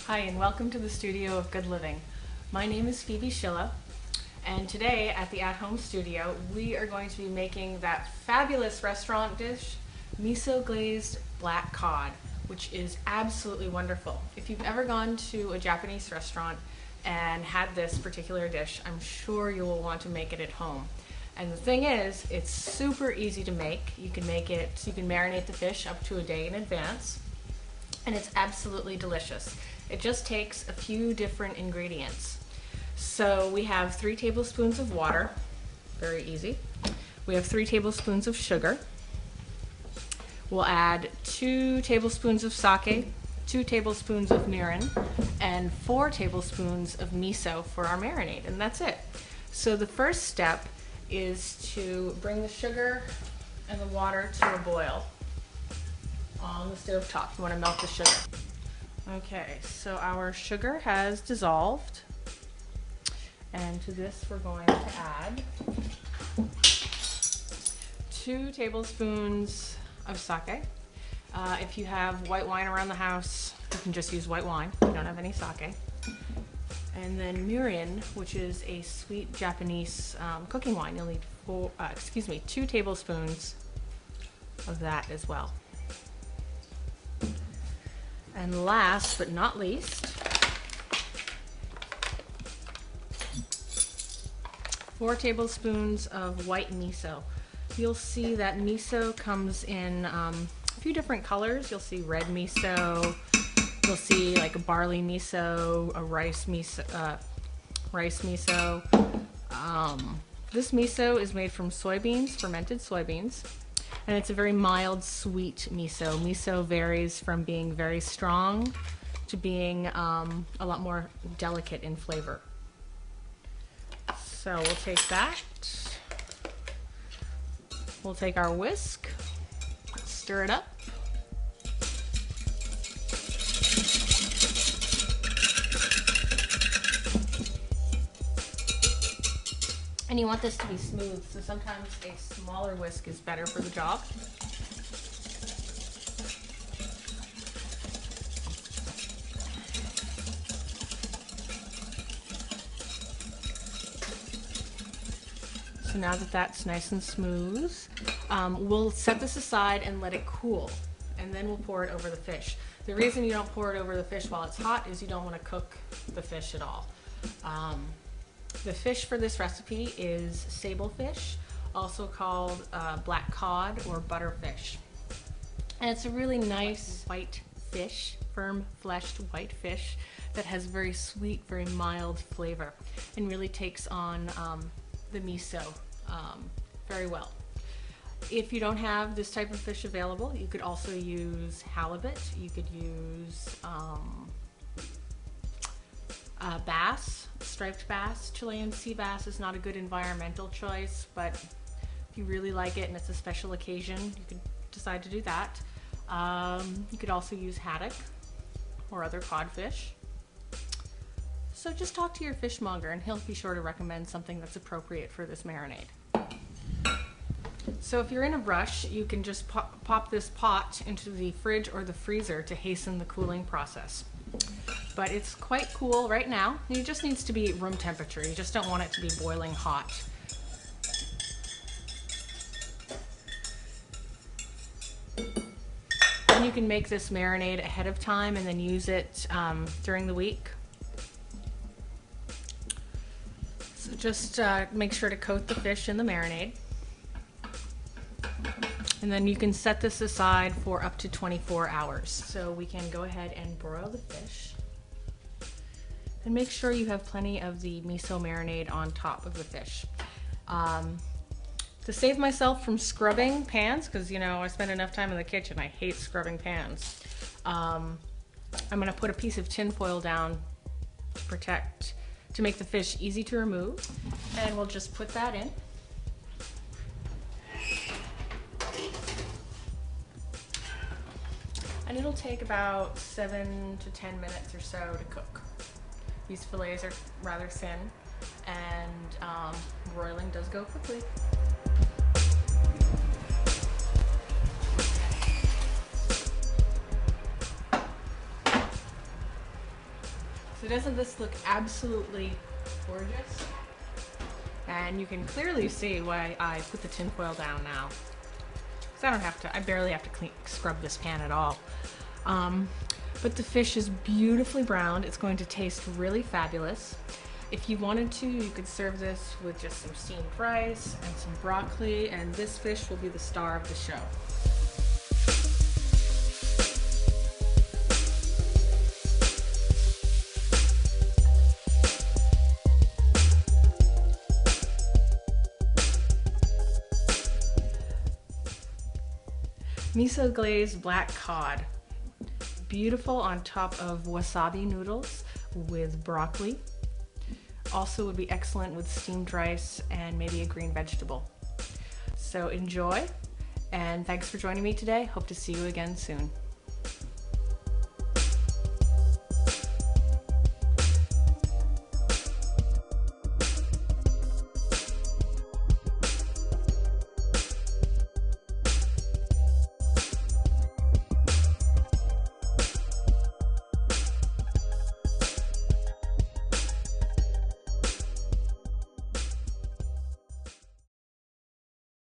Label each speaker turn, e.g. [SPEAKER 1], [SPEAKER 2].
[SPEAKER 1] Hi, and welcome to the studio of Good Living. My name is Phoebe, and today at the at-home studio we are going to be making that fabulous restaurant dish, miso glazed black cod, which is absolutely wonderful. If you've ever gone to a Japanese restaurant and had this particular dish, I'm sure you will want to make it at home. And the thing is, it's super easy to make. You can marinate the fish up to a day in advance, and it's absolutely delicious. It just takes a few different ingredients. So we have 3 tablespoons of water, very easy. We have 3 tablespoons of sugar. We'll add 2 tablespoons of sake, 2 tablespoons of mirin, and 4 tablespoons of miso for our marinade, and that's it. So the first step is to bring the sugar and the water to a boil on the stove top. You want to melt the sugar. Okay, so our sugar has dissolved, and to this we're going to add 2 tablespoons of sake. If you have white wine around the house, you can just use white wine if you don't have any sake. And then mirin, which is a sweet Japanese cooking wine. You'll need 2 tablespoons of that as well. And last but not least, 4 tablespoons of white miso. You'll see that miso comes in a few different colors. You'll see red miso, you'll see like a barley miso, a rice miso. This miso is made from soybeans, fermented soybeans. And it's a very mild, sweet miso. Miso varies from being very strong to being a lot more delicate in flavor. So we'll take that. We'll take our whisk, stir it up. And you want this to be smooth, so sometimes a smaller whisk is better for the job. So now that that's nice and smooth, we'll set this aside and let it cool, and then we'll pour it over the fish. The reason you don't pour it over the fish while it's hot is you don't want to cook the fish at all. The fish for this recipe is sable fish, also called black cod or butterfish. And it's a really nice white fish, firm-fleshed white fish that has very sweet, very mild flavor and really takes on the miso very well. If you don't have this type of fish available, you could also use halibut. You could use bass, striped bass. Chilean sea bass is not a good environmental choice, but if you really like it and it's a special occasion, you could decide to do that. You could also use haddock or other codfish. So just talk to your fishmonger and he'll be sure to recommend something that's appropriate for this marinade. So if you're in a rush, you can just pop this pot into the fridge or the freezer to hasten the cooling process. But it's quite cool right now. It just needs to be room temperature. You just don't want it to be boiling hot. And you can make this marinade ahead of time and then use it during the week. So just make sure to coat the fish in the marinade. And then you can set this aside for up to 24 hours. So we can go ahead and broil the fish. And make sure you have plenty of the miso marinade on top of the fish. To save myself from scrubbing pans, because you know I spend enough time in the kitchen, I hate scrubbing pans. I'm gonna put a piece of tin foil down to make the fish easy to remove. And we'll just put that in. And it'll take about 7 to 10 minutes or so to cook. These fillets are rather thin, and broiling does go quickly. So doesn't this look absolutely gorgeous? And you can clearly see why I put the tinfoil down now. So I barely have to scrub this pan at all. But the fish is beautifully browned. It's going to taste really fabulous. If you wanted to, you could serve this with just some steamed rice and some broccoli, and this fish will be the star of the show. Miso glazed black cod. Beautiful on top of wasabi noodles with broccoli. Also would be excellent with steamed rice and maybe a green vegetable. So enjoy, and thanks for joining me today. Hope to see you again soon.